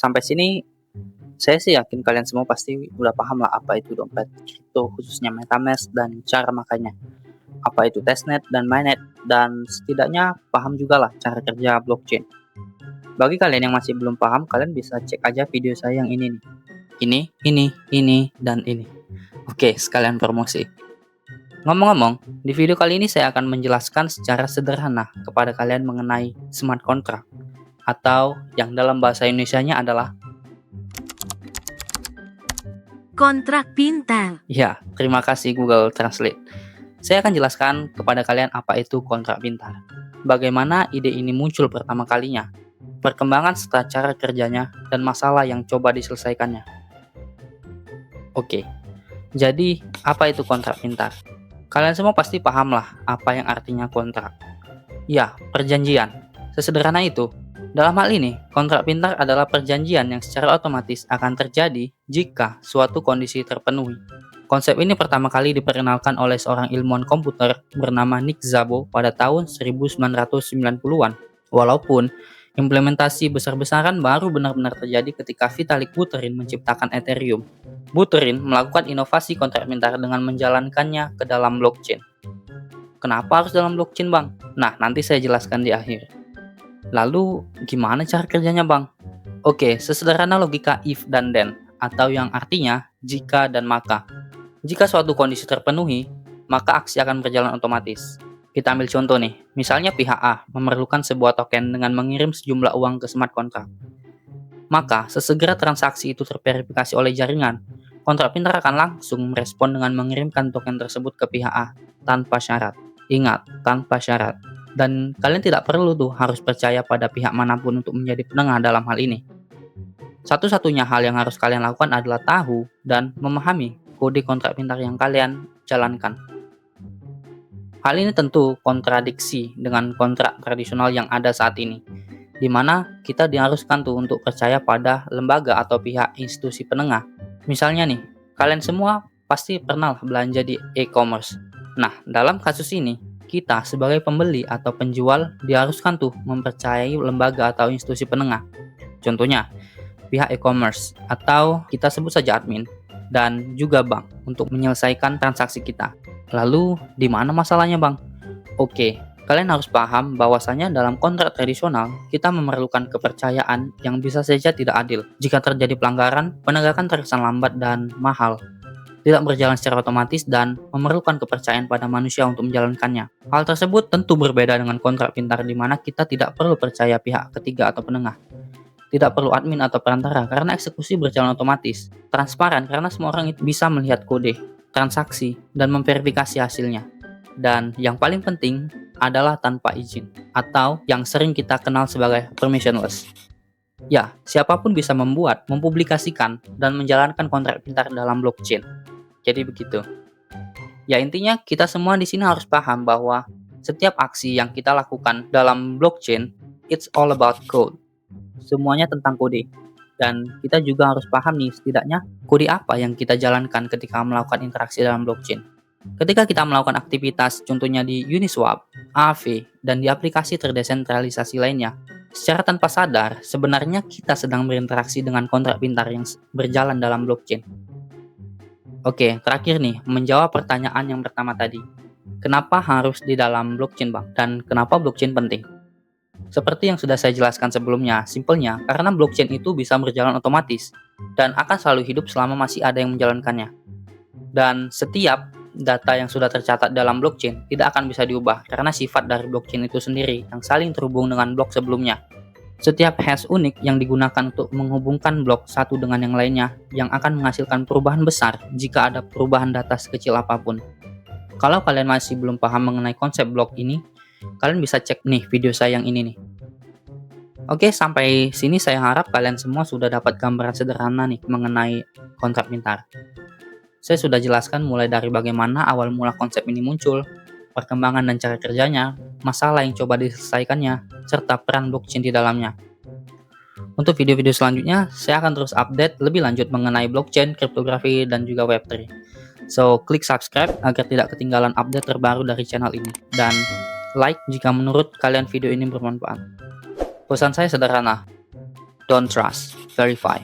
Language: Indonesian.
sampai sini saya sih yakin kalian semua pasti udah paham lah apa itu dompet kripto, khususnya MetaMask dan cara makainya. Apa itu testnet dan mainnet, dan setidaknya paham juga lah cara kerja blockchain. Bagi kalian yang masih belum paham, kalian bisa cek aja video saya yang ini nih. Ini, dan ini. Oke, sekalian promosi. Ngomong-ngomong, di video kali ini saya akan menjelaskan secara sederhana kepada kalian mengenai smart contract, atau yang dalam bahasa Indonesianya adalah kontrak pintar. ya, terima kasih Google Translate. Saya akan jelaskan kepada kalian apa itu kontrak pintar, bagaimana ide ini muncul pertama kalinya, perkembangan serta cara kerjanya, dan masalah yang coba diselesaikannya. Oke, jadi apa itu kontrak pintar? Kalian semua pasti paham lah apa yang artinya kontrak. Ya, perjanjian. Sesederhana itu. Dalam hal ini, kontrak pintar adalah perjanjian yang secara otomatis akan terjadi jika suatu kondisi terpenuhi. Konsep ini pertama kali diperkenalkan oleh seorang ilmuwan komputer bernama Nick Szabo pada tahun 1990-an. Walaupun implementasi besar-besaran baru benar-benar terjadi ketika Vitalik Buterin menciptakan Ethereum. Buterin melakukan inovasi kontrak pintar dengan menjalankannya ke dalam blockchain. Kenapa harus dalam blockchain, Bang? Nah, nanti saya jelaskan di akhir. Lalu, gimana cara kerjanya, Bang? Oke, sesederhana logika if dan then, atau yang artinya jika dan maka. Jika suatu kondisi terpenuhi, maka aksi akan berjalan otomatis. Kita ambil contoh nih, misalnya pihak A memerlukan sebuah token dengan mengirim sejumlah uang ke smart contract. Maka, sesegera transaksi itu terverifikasi oleh jaringan, kontrak pintar akan langsung merespon dengan mengirimkan token tersebut ke pihak A tanpa syarat. Ingat, tanpa syarat. Dan kalian tidak perlu tuh harus percaya pada pihak manapun untuk menjadi penengah dalam hal ini. Satu-satunya hal yang harus kalian lakukan adalah tahu dan memahami kode kontrak pintar yang kalian jalankan. Hal ini tentu kontradiksi dengan kontrak tradisional yang ada saat ini, di mana kita diharuskan tuh untuk percaya pada lembaga atau pihak institusi penengah. Misalnya nih, kalian semua pasti pernah belanja di e-commerce. Nah, dalam kasus ini, kita sebagai pembeli atau penjual diharuskan tuh mempercayai lembaga atau institusi penengah. Contohnya, pihak e-commerce atau kita sebut saja admin, dan juga bank untuk menyelesaikan transaksi kita. Lalu, di mana masalahnya, Bang? Oke, kalian harus paham bahwasanya dalam kontrak tradisional, kita memerlukan kepercayaan yang bisa saja tidak adil. Jika terjadi pelanggaran, penegakan terkesan lambat dan mahal, tidak berjalan secara otomatis, dan memerlukan kepercayaan pada manusia untuk menjalankannya. Hal tersebut tentu berbeda dengan kontrak pintar di mana kita tidak perlu percaya pihak ketiga atau penengah. Tidak perlu admin atau perantara karena eksekusi berjalan otomatis. Transparan karena semua orang itu bisa melihat kode, transaksi, dan memverifikasi hasilnya. Dan yang paling penting adalah tanpa izin, atau yang sering kita kenal sebagai permissionless. Ya, siapapun bisa membuat, mempublikasikan, dan menjalankan kontrak pintar dalam blockchain. Jadi begitu. Ya, intinya kita semua di sini harus paham bahwa setiap aksi yang kita lakukan dalam blockchain, it's all about code. Semuanya tentang kode. Dan kita juga harus paham nih setidaknya kode apa yang kita jalankan ketika melakukan interaksi dalam blockchain. Ketika kita melakukan aktivitas contohnya di Uniswap, Aave, dan di aplikasi terdesentralisasi lainnya, secara tanpa sadar sebenarnya kita sedang berinteraksi dengan kontrak pintar yang berjalan dalam blockchain. Oke, terakhir nih, menjawab pertanyaan yang pertama tadi. Kenapa harus di dalam blockchain, Bang? Dan kenapa blockchain penting? Seperti yang sudah saya jelaskan sebelumnya, simpelnya karena blockchain itu bisa berjalan otomatis dan akan selalu hidup selama masih ada yang menjalankannya. Dan setiap data yang sudah tercatat dalam blockchain tidak akan bisa diubah karena sifat dari blockchain itu sendiri yang saling terhubung dengan blok sebelumnya. Setiap hash unik yang digunakan untuk menghubungkan blok satu dengan yang lainnya yang akan menghasilkan perubahan besar jika ada perubahan data sekecil apapun. Kalau kalian masih belum paham mengenai konsep blok ini, kalian bisa cek nih video saya yang ini nih. Oke, sampai sini saya harap kalian semua sudah dapat gambaran sederhana nih mengenai kontrak pintar. Saya sudah jelaskan mulai dari bagaimana awal mula konsep ini muncul, perkembangan dan cara kerjanya, masalah yang coba diselesaikannya, serta peran blockchain di dalamnya. Untuk video-video selanjutnya, saya akan terus update lebih lanjut mengenai blockchain, kriptografi, dan juga Web3. So, klik subscribe agar tidak ketinggalan update terbaru dari channel ini. Dan like jika menurut kalian video ini bermanfaat. Pesan saya sederhana, don't trust. verify.